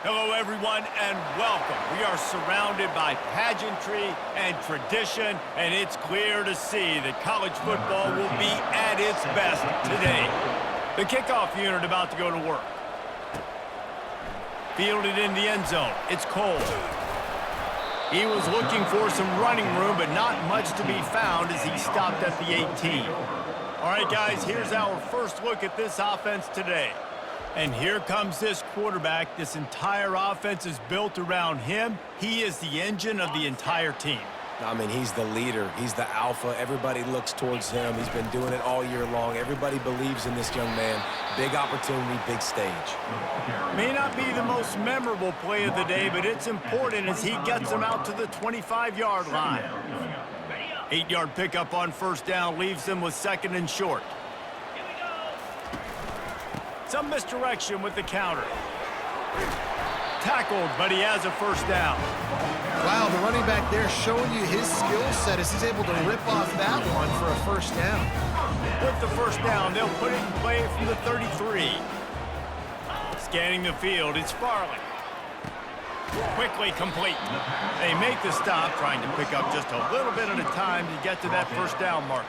Hello, everyone, and welcome. We are surrounded by pageantry and tradition, and it's clear to see that college football will be at its best today. The kickoff unit about to go to work. Fielded in the end zone. It's Cole. He was looking for some running room, but not much to be found as he stopped at the 18. All right, guys, here's our first look at this offense today. And here comes this quarterback. This entire offense is built around him. He is the engine of the entire team. I mean, he's the leader. He's the alpha. Everybody looks towards him. He's been doing it all year long. Everybody believes in this young man. Big opportunity, big stage. May not be the most memorable play of the day, but it's important as he gets them out to the 25-yard line. 8-yard pickup on first down leaves them with second and short. Some misdirection with the counter. Tackled, but he has a first down. Wow, the running back there showing you his skill set as he's able to rip off that one for a first down. With the first down, they'll put it in play from the 33. Scanning the field, it's Farley. Quickly complete. They make the stop, trying to pick up just a little bit at a time to get to that first down marker.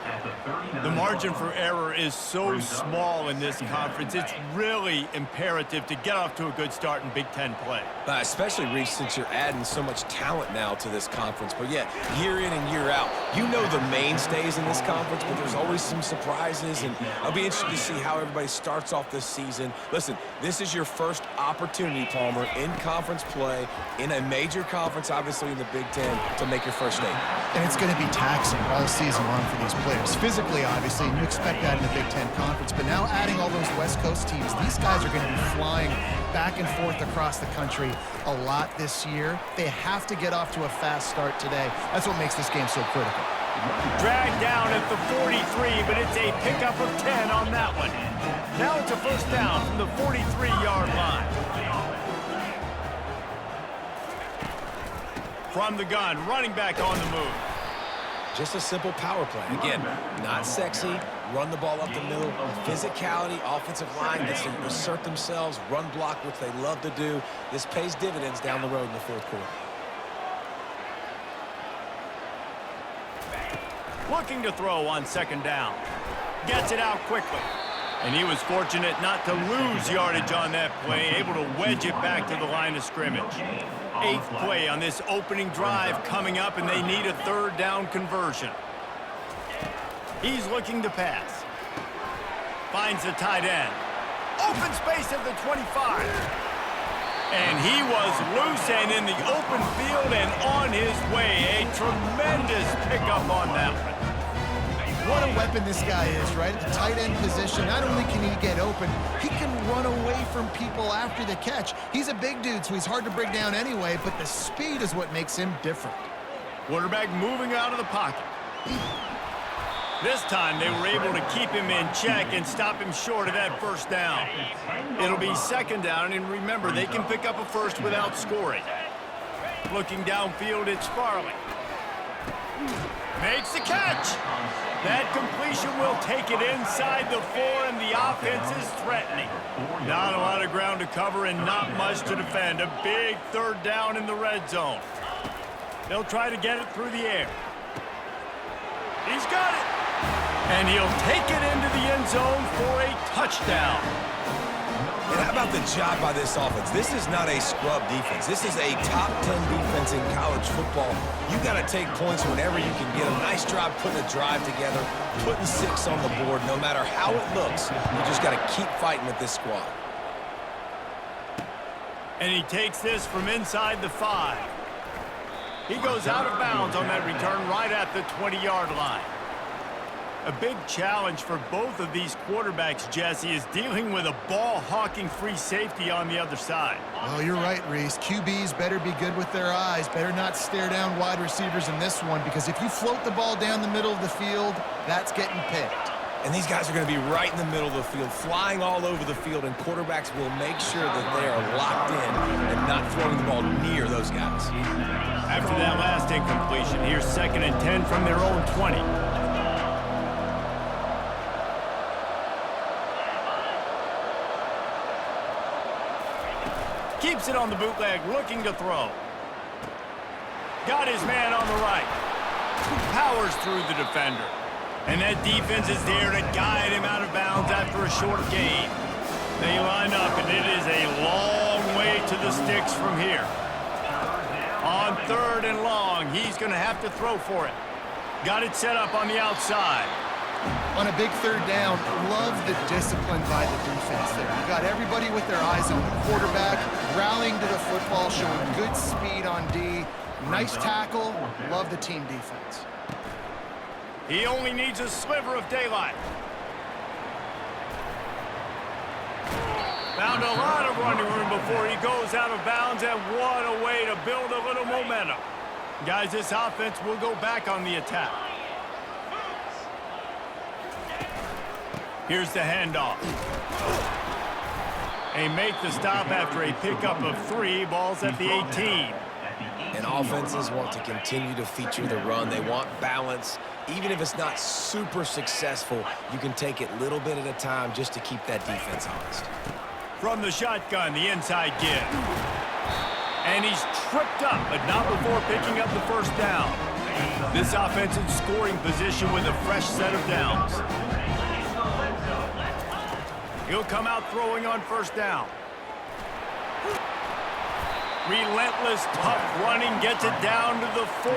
The margin for error is so small in this conference. It's really imperative to get off to a good start in Big Ten play. Especially, Reese, since you're adding so much talent now to this conference. But yeah, year in and year out, you know the mainstays in this conference, but there's always some surprises, and I'll be interested to see how everybody starts off this season. Listen, this is your first opportunity, Palmer, in conference play, in a major conference, obviously in the Big Ten, to make your first statement. And it's going to be taxing all season long for these players. Physically, obviously, and you expect that in the Big Ten Conference. But now adding all those West Coast teams, these guys are going to be flying back and forth across the country a lot this year. They have to get off to a fast start today. That's what makes this game so critical. Dragged down at the 43, but it's a pickup of 10 on that one. Now it's a first down from the 43-yard line. From the gun, running back on the move. Just a simple power play. Again, not sexy, run the ball up the middle, physicality, offensive line gets to assert themselves, run block, which they love to do. This pays dividends down the road in the fourth quarter. Looking to throw on second down. Gets it out quickly. And he was fortunate not to lose yardage on that play, able to wedge it back to the line of scrimmage. 8th play on this opening drive coming up, and they need a third down conversion. He's looking to pass. Finds the tight end. Open space at the 25. And he was loose and in the open field and on his way. A tremendous pickup on that one. What a weapon this guy is, right? At the tight end position, not only can he get open, he can run away from people after the catch. He's a big dude, so he's hard to bring down anyway, but the speed is what makes him different. Quarterback moving out of the pocket. This time they were able to keep him in check and stop him short of that first down. It'll be second down, and remember, they can pick up a first without scoring. Looking downfield, it's Farley. Makes the catch. That completion will take it inside the 4, and the offense is threatening. Not a lot of ground to cover and not much to defend. A big third down in the red zone. They'll try to get it through the air. He's got it. And he'll take it into the end zone for a touchdown. And how about the job by this offense? This is not a scrub defense. This is a top 10 defense in college football. You got to take points whenever you can get them. Nice job putting a drive together, putting 6 on the board. No matter how it looks, you just got to keep fighting with this squad. And he takes this from inside the 5. He goes out of bounds on that return right at the 20-yard line. A big challenge for both of these quarterbacks, Jesse, is dealing with a ball-hawking free safety on the other side. Oh, you're right, Reese. QBs better be good with their eyes. Better not stare down wide receivers in this one, because if you float the ball down the middle of the field, that's getting picked. And these guys are going to be right in the middle of the field, flying all over the field, and quarterbacks will make sure that they are locked in and not throwing the ball near those guys. After that last incompletion, here's 2nd and 10 from their own 20. Keeps it on the bootleg, looking to throw. Got his man on the right. Powers through the defender. And that defense is there to guide him out of bounds after a short gain. They line up, and it is a long way to the sticks from here. On 3rd and long, he's going to have to throw for it. Got it set up on the outside. On a big 3rd down, love the discipline by the defense there. You got everybody with their eyes on the quarterback, rallying to the football, showing good speed on D. Nice tackle. Love the team defense. He only needs a sliver of daylight. Found a lot of running room before he goes out of bounds, and what a way to build a little momentum. Guys, this offense will go back on the attack. Here's the handoff. They make the stop after a pickup of 3 balls at the 18. And offenses want to continue to feature the run. They want balance. Even if it's not super successful, you can take it little bit at a time just to keep that defense honest. From the shotgun, the inside give. And he's tripped up, but not before picking up the first down. This offense in scoring position with a fresh set of downs. He'll come out throwing on first down. Relentless, tough running, gets it down to the 4.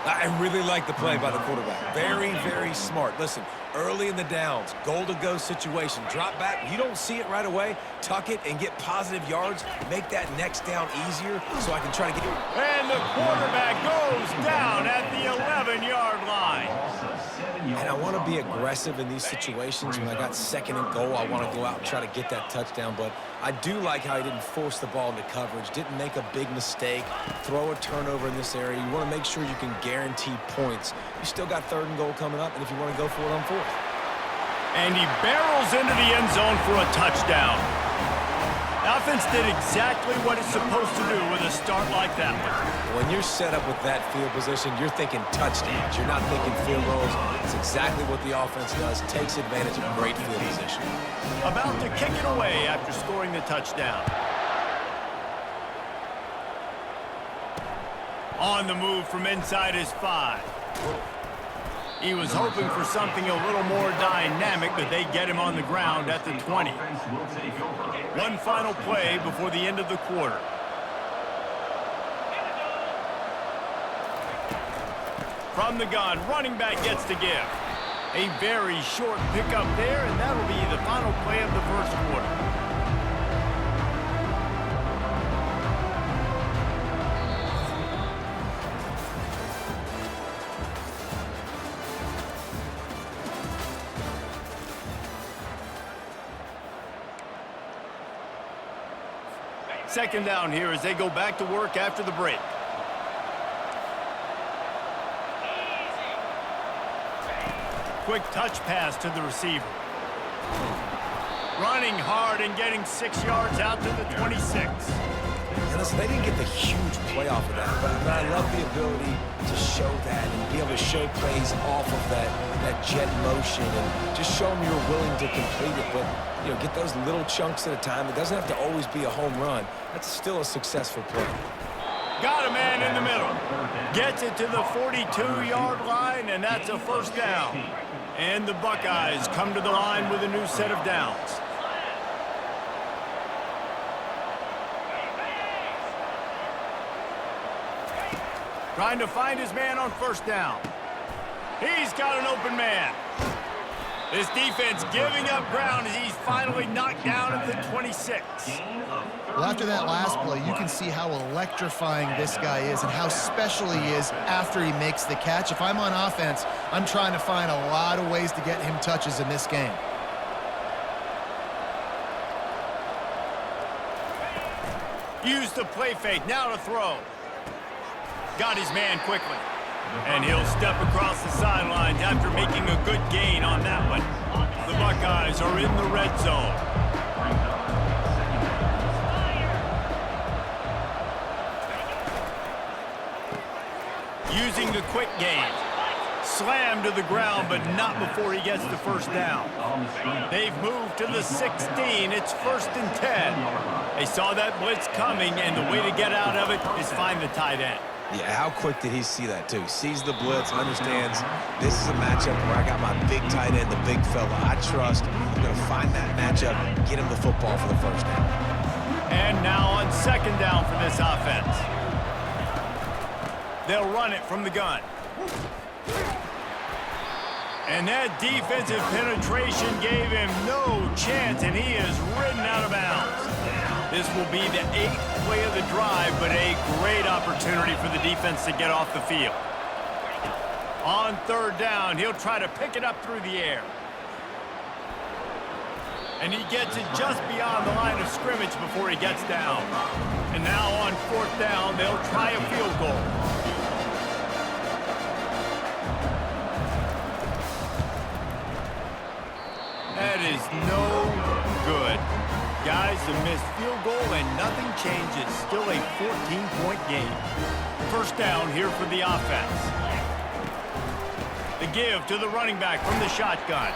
I really like the play by the quarterback. Very, very smart. Listen, early in the downs, goal-to-go situation, drop back. You don't see it right away. Tuck it and get positive yards. Make that next down easier so I can try to get... And the quarterback goes down at the 11-yard line. And I want to be aggressive in these situations. When I got 2nd and goal, I want to go out and try to get that touchdown. But I do like how he didn't force the ball into coverage, didn't make a big mistake, throw a turnover in this area. You want to make sure you can guarantee points. You still got 3rd and goal coming up, and if you want to go for it on 4th. And he barrels into the end zone for a touchdown. The offense did exactly what it's supposed to do with a start like that one. When you're set up with that field position, you're thinking touchdowns. You're not thinking field goals. It's exactly what the offense does. Takes advantage of great field position. About to kick it away after scoring the touchdown. On the move from inside his 5. He was hoping for something a little more dynamic, but they get him on the ground at the 20. One final play before the end of the quarter. From the gun, running back gets to give. A very short pickup there, and that'll be the final play of the first quarter. Second down here as they go back to work after the break. Quick touch pass to the receiver. Running hard and getting 6 yards out to the 26. And listen, they didn't get the huge play off of that, but I love the ability to show that and be able to show plays off of that jet motion and just show them you're willing to complete it. But, you know, get those little chunks at a time. It doesn't have to always be a home run. That's still a successful play. Got a man in the middle. Gets it to the 42-yard line, and that's a first down. And the Buckeyes come to the line with a new set of downs. Trying to find his man on first down. He's got an open man. This defense giving up ground as he's finally knocked down at the 26. Well, after that last play, you can see how electrifying this guy is and how special he is after he makes the catch. If I'm on offense, I'm trying to find a lot of ways to get him touches in this game. Use the play fake, now to throw. Got his man quickly. And he'll step across the sidelines after making a good gain on that one. The Buckeyes are in the red zone. Using the quick game. slammed to the ground, but not before he gets the first down. They've moved to the 16. It's 1st and 10. They saw that blitz coming, and the way to get out of it is find the tight end. Yeah, how quick did he see that, too? Sees the blitz, understands this is a matchup where I got my big tight end, the big fella I trust. I'm going to find that matchup, get him the football for the first down. And now on 2nd down for this offense. They'll run it from the gun. And that defensive penetration gave him no chance, and he is ridden out of bounds. This will be the 8th play of the drive, but a great opportunity for the defense to get off the field. On 3rd down, he'll try to pick it up through the air. And he gets it just beyond the line of scrimmage before he gets down. And now on 4th down, they'll try a field goal. That is no good. Guys, a missed field goal and nothing changes. Still a 14-point game. 1st down here for the offense. The give to the running back from the shotgun.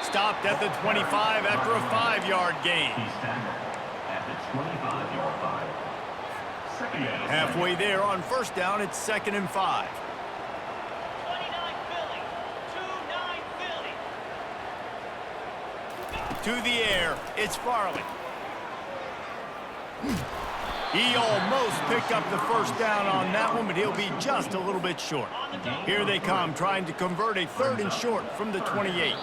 Stopped at the 25 after a 5-yard gain. Halfway there on 1st down, it's 2nd and 5. To the air, it's Farley. He almost picked up the 1st down on that one, but he'll be just a little bit short. Here they come, trying to convert a 3rd and short from the 28.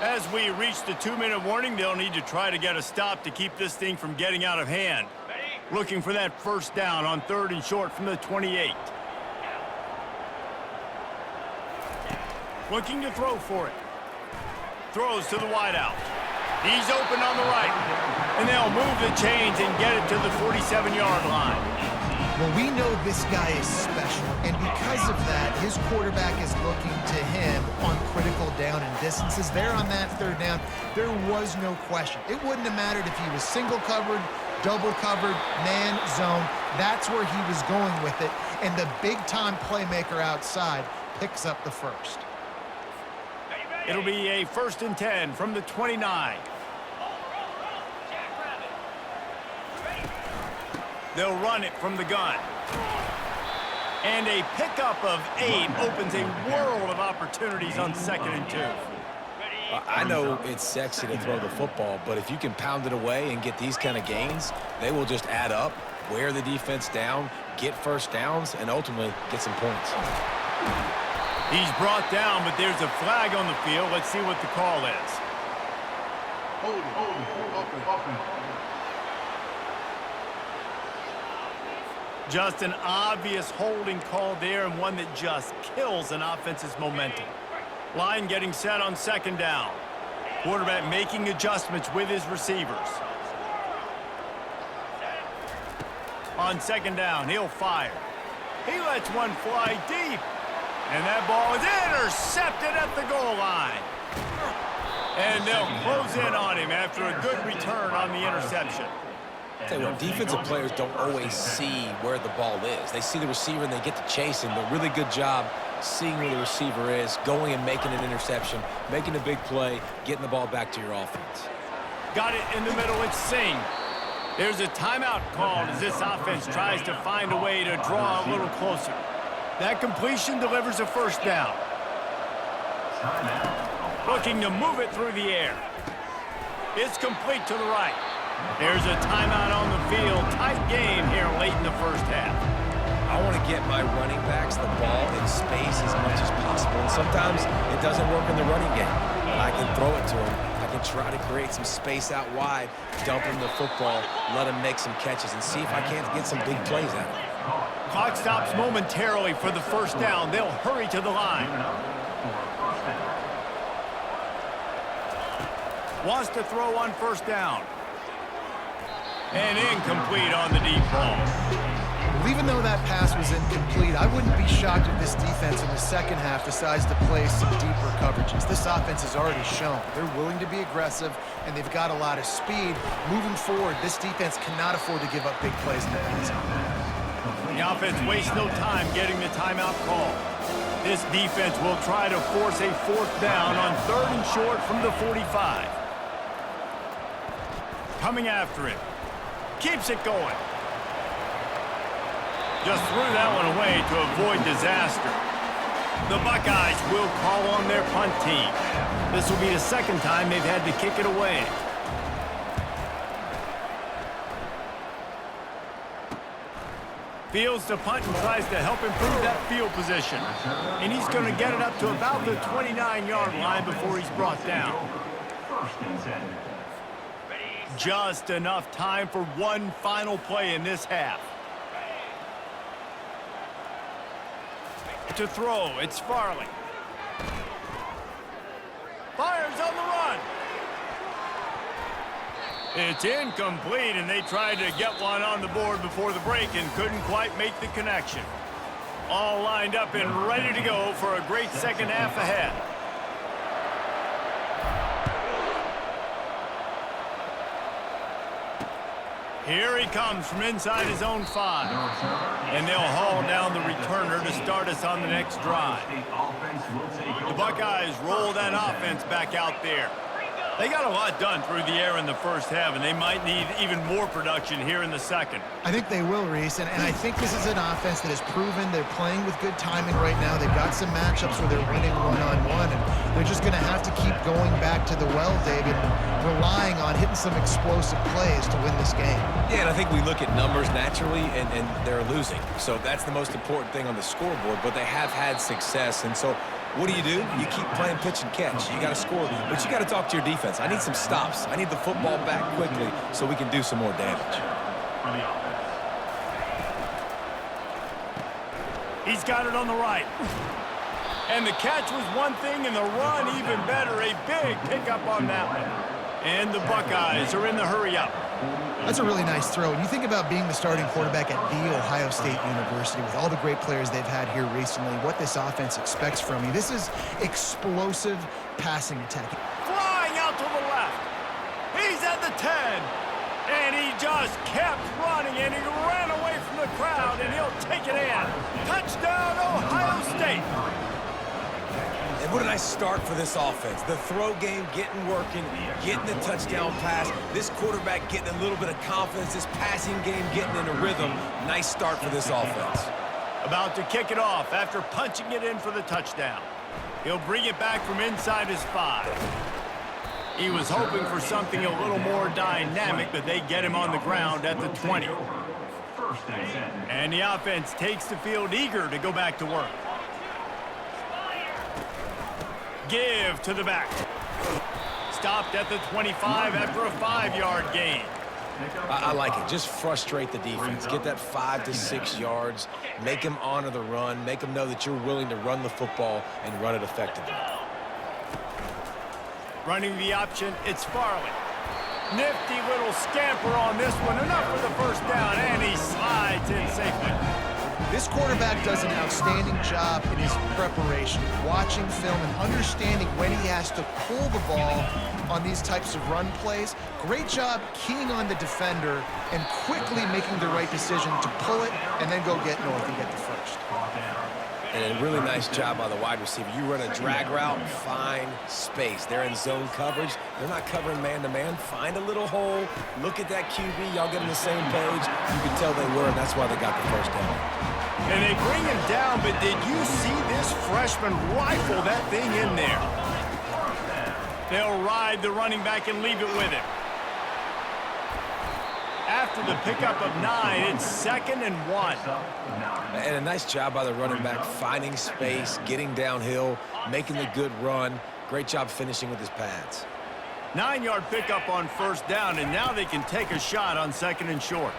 As we reach the 2-minute warning, they'll need to try to get a stop to keep this thing from getting out of hand. Looking for that 1st down on 3rd and short from the 28. Looking to throw for it. Throws to the wideout. He's open on the right. And they'll move the chains and get it to the 47-yard line. Well, we know this guy is special, and because of that, his quarterback is looking to him on critical down and distances. There on that 3rd down, there was no question. It wouldn't have mattered if he was single covered, double covered, man, zone. That's where he was going with it, and the big-time playmaker outside picks up the 1st. It'll be a 1st and 10 from the 29. They'll run it from the gun. And a pickup of 8 opens a world of opportunities on 2nd and 2. I know it's sexy to throw the football, but if you can pound it away and get these kind of gains, they will just add up, wear the defense down, get 1st downs, and ultimately get some points. He's brought down, but there's a flag on the field. Let's see what the call is. Just an obvious holding call there, and one that just kills an offense's momentum. Line getting set on 2nd down. Quarterback making adjustments with his receivers. On 2nd down, he'll fire. He lets one fly deep. And that ball is intercepted at the goal line. And they'll close in on him after a good return on the interception. Tell you what, defensive players don't always see where the ball is. They see the receiver and they get to chase him, but really good job seeing where the receiver is, going and making an interception, making a big play, getting the ball back to your offense. Got it in the middle, it's Singh. There's a timeout called as this offense tries to find a way to draw a little closer. That completion delivers a 1st down. Looking to move it through the air. It's complete to the right. There's a timeout on the field. Tight game here late in the 1st half. I want to get my running backs the ball in space as much as possible. And sometimes it doesn't work in the running game. I can throw it to him. I can try to create some space out wide, dump him the football, let him make some catches, and see if I can't get some big plays out of him. Clock stops momentarily for the 1st down. They'll hurry to the line. Wants to throw on 1st down. And incomplete on the deep ball. Well, even though that pass was incomplete, I wouldn't be shocked if this defense in the 2nd half decides to play some deeper coverages. This offense has already shown they're willing to be aggressive, and they've got a lot of speed. Moving forward, this defense cannot afford to give up big plays in the red zone. The offense wastes no time getting the timeout call. This defense will try to force a fourth down on 3rd and short from the 45. Coming after him. Keeps it going. Just threw that one away to avoid disaster. The Buckeyes will call on their punt team. This will be the 2nd time they've had to kick it away. Fields to punt and tries to help improve that field position. And he's going to get it up to about the 29-yard line before he's brought down. Just enough time for one final play in this half. To throw, it's Farley. Fires on the run. It's incomplete, and they tried to get one on the board before the break and couldn't quite make the connection. All lined up and ready to go for a great second half ahead. Here he comes from inside his own 5. And they'll haul down the returner to start us on the next drive. The Buckeyes roll that offense back out there. They got a lot done through the air in the first half, and they might need even more production here in the second. I think they will, Reese, and I think this is an offense that has proven they're playing with good timing right now. They've got some matchups where they're winning one-on-one, and they're just going to have to keep going back to the well, David, and relying on hitting some explosive plays to win this game. Yeah, and I think we look at numbers naturally, and they're losing. So that's the most important thing on the scoreboard, but they have had success, and so what do? You keep playing pitch and catch. You got to score, but you got to talk to your defense. I need some stops. I need the football back quickly so we can do some more damage. He's got it on the right. And the catch was one thing, and the run even better. A big pickup on that one. And the Buckeyes are in the hurry-up. That's a really nice throw. And you think about being the starting quarterback at The Ohio State University with all the great players they've had here recently, what this offense expects from you. This is explosive passing attack. Flying out to the left. He's at the 10. And he just kept running, and he ran away from the crowd, and he'll take it in. Touchdown, Ohio State. And what a nice start for this offense. The throw game getting working, getting the touchdown pass. This quarterback getting a little bit of confidence. This passing game getting in a rhythm. Nice start for this offense. About to kick it off after punching it in for the touchdown. He'll bring it back from inside his 5. He was hoping for something a little more dynamic, but they get him on the ground at the 20. And the offense takes the field eager to go back to work. Give to the back. Stopped at the 25 after a 5-yard gain. I like it. Just frustrate the defense. Get that 5 to 6 yards. Make them honor the run. Make them know that you're willing to run the football and run it effectively. Running the option, it's Farley. Nifty little scamper on this one. Enough for the first down, and he slides in safely. This quarterback does an outstanding job in his preparation, watching film and understanding when he has to pull the ball on these types of run plays. Great job keying on the defender and quickly making the right decision to pull it and then go get north and get the first. And a really nice job by the wide receiver. You run a drag route, find space. They're in zone coverage. They're not covering man-to-man. Find a little hole. Look at that QB. Y'all get on the same page. You can tell they were, and that's why they got the first down. And they bring him down, but did you see this freshman rifle that thing in there? They'll ride the running back and leave it with him. After the pickup of 9, it's 2nd and 1. And a nice job by the running back, finding space, getting downhill, making the good run. Great job finishing with his pads. 9-yard pickup on first down, and now they can take a shot on 2nd and short.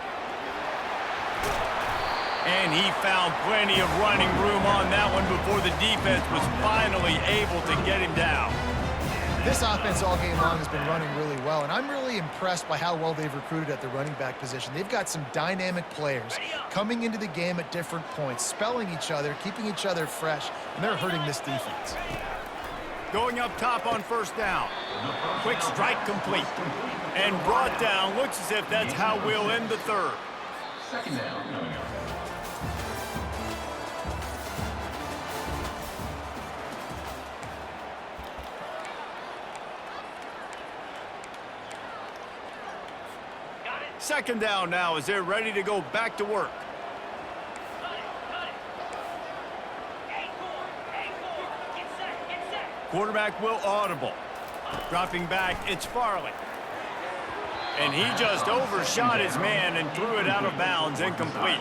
And he found plenty of running room on that one before the defense was finally able to get him down. This offense all game long has been running really well, and I'm really impressed by how well they've recruited at the running back position. They've got some dynamic players coming into the game at different points, spelling each other, keeping each other fresh, and they're hurting this defense. Going up top on first down. Quick strike complete. And brought down. Looks as if that's how we'll end the third. Second down now as they're ready to go back to work. Quarterback will audible. Dropping back, it's Farley. And he just overshot his man and threw it out of bounds, incomplete.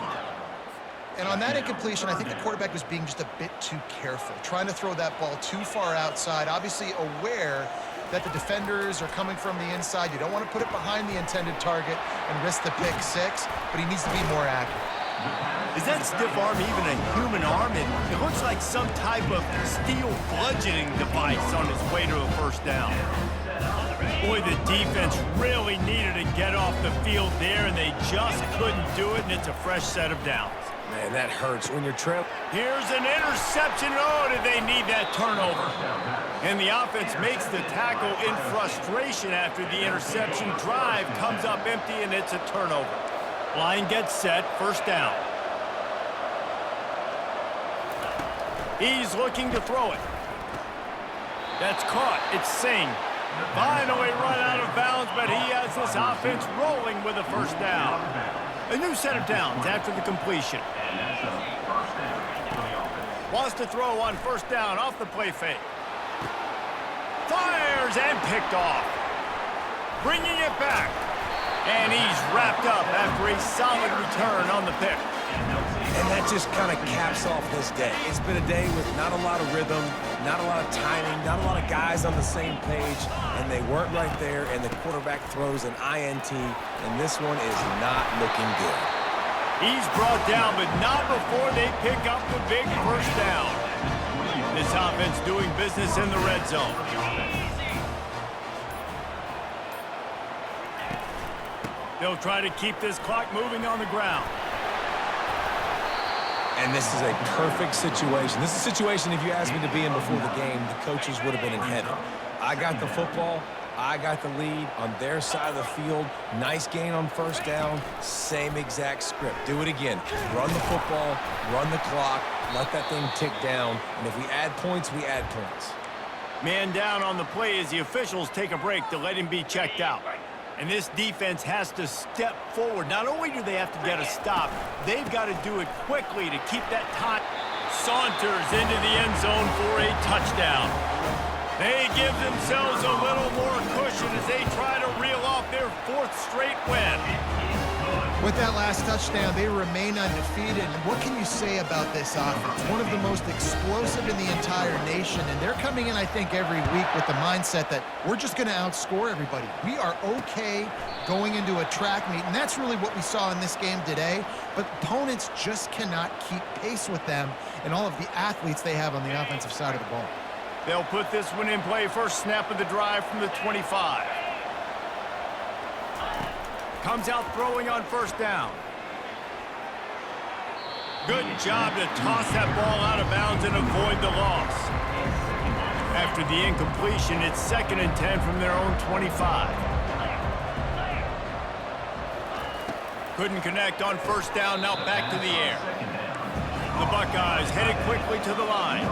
And on that incompletion, I think the quarterback was being just a bit too careful, trying to throw that ball too far outside, obviously aware that the defenders are coming from the inside. You don't want to put it behind the intended target and risk the pick six, but he needs to be more accurate. Is that stiff arm even a human arm? It looks like some type of steel bludgeoning device on his way to a first down. Boy, the defense really needed to get off the field there, and they just couldn't do it, and it's a fresh set of downs. Man, that hurts when you're trailing. Here's an interception. Oh, did they need that turnover? And the offense makes the tackle in frustration after the interception. Drive comes up empty, and it's a turnover. Line gets set, first down. He's looking to throw it. That's caught. It's Singh. Finally run out of bounds, but he has this offense rolling with a first down. A new set of downs after the completion. Wants to throw on first down off the play fake. Fires and picked off. Bringing it back. And he's wrapped up after a solid return on the pick. And that just kind of caps off this day. It's been a day with not a lot of rhythm, not a lot of timing, not a lot of guys on the same page, and they weren't right there, and the quarterback throws an INT, and this one is not looking good. He's brought down, but not before they pick up the big first down. This offense doing business in the red zone. They'll try to keep this clock moving on the ground. And this is a perfect situation. This is a situation, if you asked me to be in before the game, the coaches would have been in heaven. I got the football. I got the lead on their side of the field. Nice gain on first down. Same exact script. Do it again. Run the football, run the clock, let that thing tick down. And if we add points, we add points. Man down on the play as the officials take a break to let him be checked out. And this defense has to step forward. Not only do they have to get a stop, they've got to do it quickly to keep that time. Saunters into the end zone for a touchdown. They give themselves a little more cushion as they try to reel off their fourth straight win. With that last touchdown, they remain undefeated. And what can you say about this offense? One of the most explosive in the entire nation. And they're coming in, I think, every week with the mindset that we're just going to outscore everybody. We are okay going into a track meet. And that's really what we saw in this game today. But opponents just cannot keep pace with them and all of the athletes they have on the offensive side of the ball. They'll put this one in play. First snap of the drive from the 25. Comes out throwing on first down. Good job to toss that ball out of bounds and avoid the loss. After the incompletion, it's 2nd and 10 from their own 25. Couldn't connect on first down, now back to the air. The Buckeyes headed quickly to the line.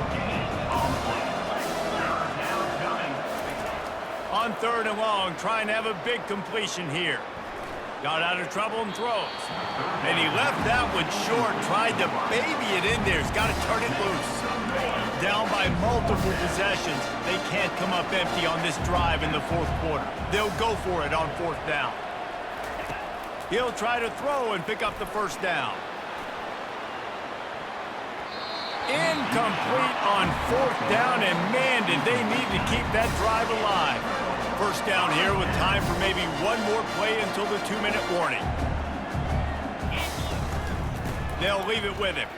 On 3rd and long, trying to have a big completion here. Got out of trouble and throws. And he left that one short, tried to baby it in there. He's got to turn it loose. Down by multiple possessions. They can't come up empty on this drive in the 4th quarter. They'll go for it on 4th down. He'll try to throw and pick up the first down. Incomplete on 4th down, and man, did they need to keep that drive alive. First down here with time for maybe one more play until the 2-minute warning. They'll leave it with him.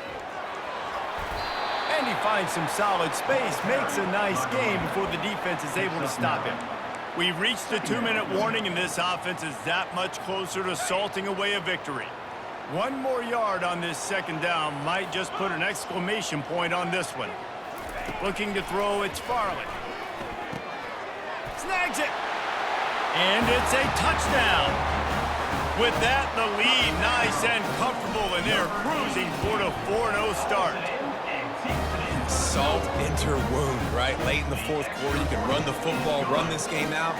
And he finds some solid space, makes a nice game before the defense is able to stop him. We've reached the 2-minute warning, and this offense is that much closer to salting away a victory. One more yard on this 2nd down might just put an exclamation point on this one. Looking to throw, it's Farley. Snags it. And it's a touchdown. With that, the lead nice and comfortable, and they're cruising toward a 4-0 start. Salt into her wound, right? right? Late in the fourth quarter, you can run the football, run this game out.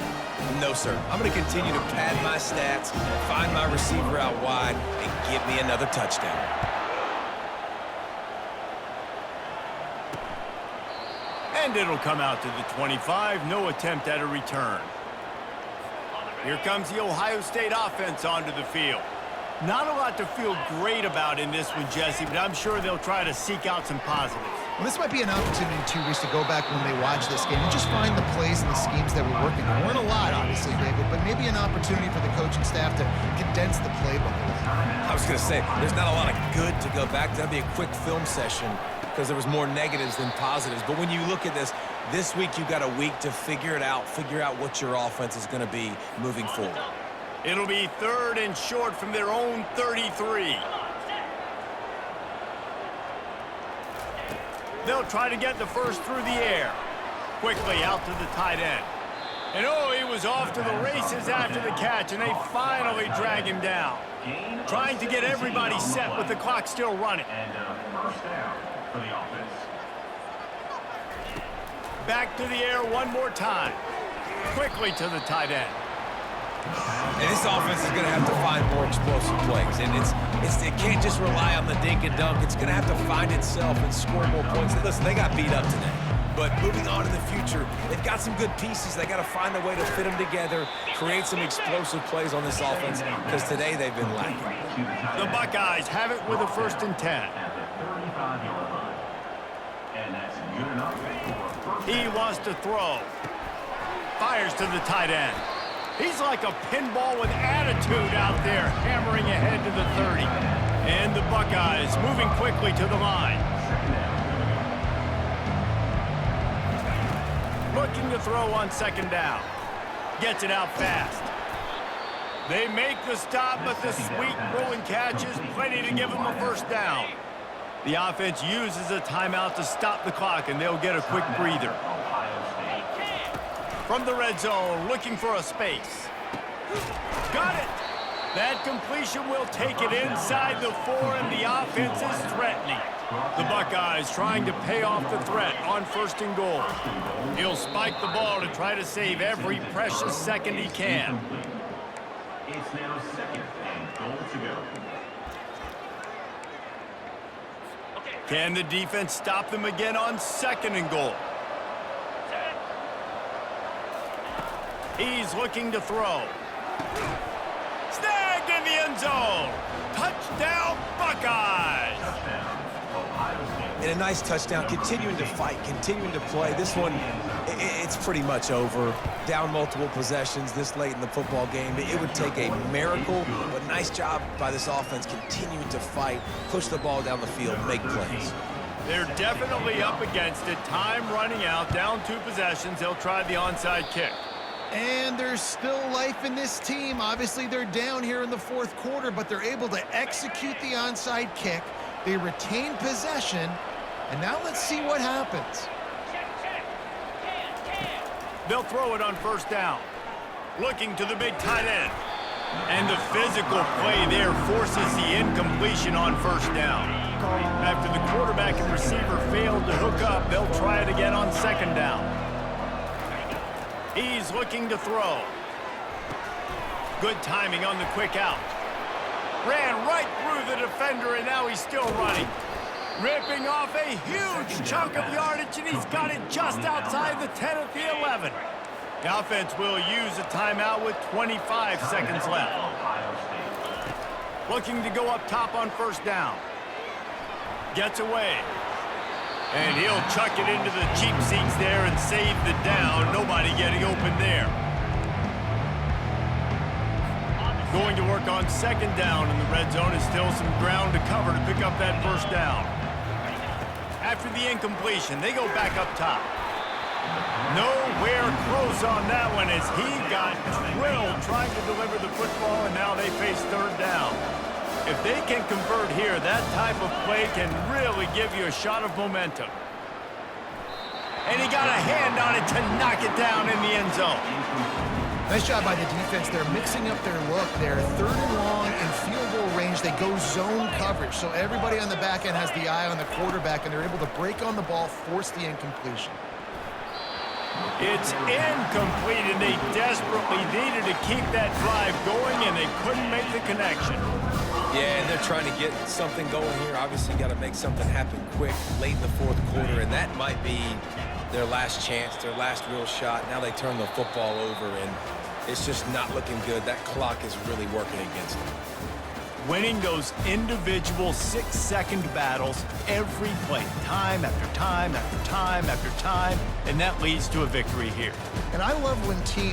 No, sir. I'm going to continue to pad my stats, find my receiver out wide, and give me another touchdown. And it'll come out to the 25. No attempt at a return. Here comes the Ohio State offense onto the field. Not a lot to feel great about in this one, Jesse, but I'm sure they'll try to seek out some positives. Well, this might be an opportunity, too, Reese, to go back when they watch this game and just find the plays and the schemes that were working. There weren't a lot, obviously, David, but maybe an opportunity for the coaching staff to condense the playbook a little. I was going to say, there's not a lot of good to go back to. That'd be a quick film session because there was more negatives than positives. But when you look at this week you've got a week to figure it out, figure out what your offense is going to be moving forward. It'll be 3rd and short from their own 33. They'll try to get the first through the air. Quickly out to the tight end. And oh, he was off to the races after the catch, and they finally drag him down. Trying to get everybody set with the clock still running. First down for the offense. Back to the air one more time. Quickly to the tight end. And this offense is going to have to find more explosive plays. And it can't just rely on the dink and dunk. It's going to have to find itself and score more points. And listen, they got beat up today. But moving on in the future, they've got some good pieces. They got to find a way to fit them together, create some explosive plays on this offense, because today they've been lacking. The Buckeyes have it with a 1st and 10. At the 35-yard line. And that's good enough for first He wants to throw. Fires to the tight end. He's like a pinball with attitude out there, hammering ahead to the 30. And the Buckeyes moving quickly to the line. Looking to throw on 2nd down. Gets it out fast. They make the stop, but the sweet rolling catch is plenty to give them a 1st down. The offense uses a timeout to stop the clock, and they'll get a quick breather. From the red zone, looking for a space. Got it! That completion will take it inside the 4, and the offense is threatening. The Buckeyes trying to pay off the threat on 1st and goal. He'll spike the ball to try to save every precious second he can. It's now 2nd and goal to go. Can the defense stop them again on 2nd and goal? He's looking to throw. Snagged in the end zone. Touchdown, Buckeyes! And a nice touchdown, continuing to fight, continuing to play. This one, it's pretty much over. Down multiple possessions this late in the football game. It would take a miracle, but nice job by this offense continuing to fight, push the ball down the field, make plays. They're definitely up against it. Time running out, down 2 possessions. They'll try the onside kick. And there's still life in this team. Obviously, they're down here in the 4th quarter, but they're able to execute the onside kick. They retain possession. And now let's see what happens. They'll throw it on 1st down. Looking to the big tight end. And the physical play there forces the incompletion on 1st down. After the quarterback and receiver failed to hook up, they'll try it again on 2nd down. He's looking to throw. Good timing on the quick out. Ran right through the defender, and now he's still running. Ripping off a huge chunk of yardage, and he's got it just outside the 10 at the 11. The offense will use a timeout with 25 seconds left. Looking to go up top on 1st down. Gets away. And he'll chuck it into the cheap seats there and save the down. Nobody getting open there. Going to work on 2nd down in the red zone. Is still some ground to cover to pick up that 1st down. After the incompletion, they go back up top. Nowhere close on that one as he got drilled trying to deliver the football, and now they face 3rd down. If they can convert here, that type of play can really give you a shot of momentum. And he got a hand on it to knock it down in the end zone. Nice job by the defense. They're mixing up their look. They're 3rd and long in field goal range. They go zone coverage. So everybody on the back end has the eye on the quarterback, and they're able to break on the ball, force the incompletion. It's incomplete, and they desperately needed to keep that drive going, and they couldn't make the connection. Yeah, and they're trying to get something going here. Obviously, got to make something happen quick late in the fourth quarter, and that might be their last chance, their last real shot. Now they turn the football over, and it's just not looking good. That clock is really working against them. Winning those individual 6-second battles every play, time after time after time after time, and that leads to a victory here. And I love when teams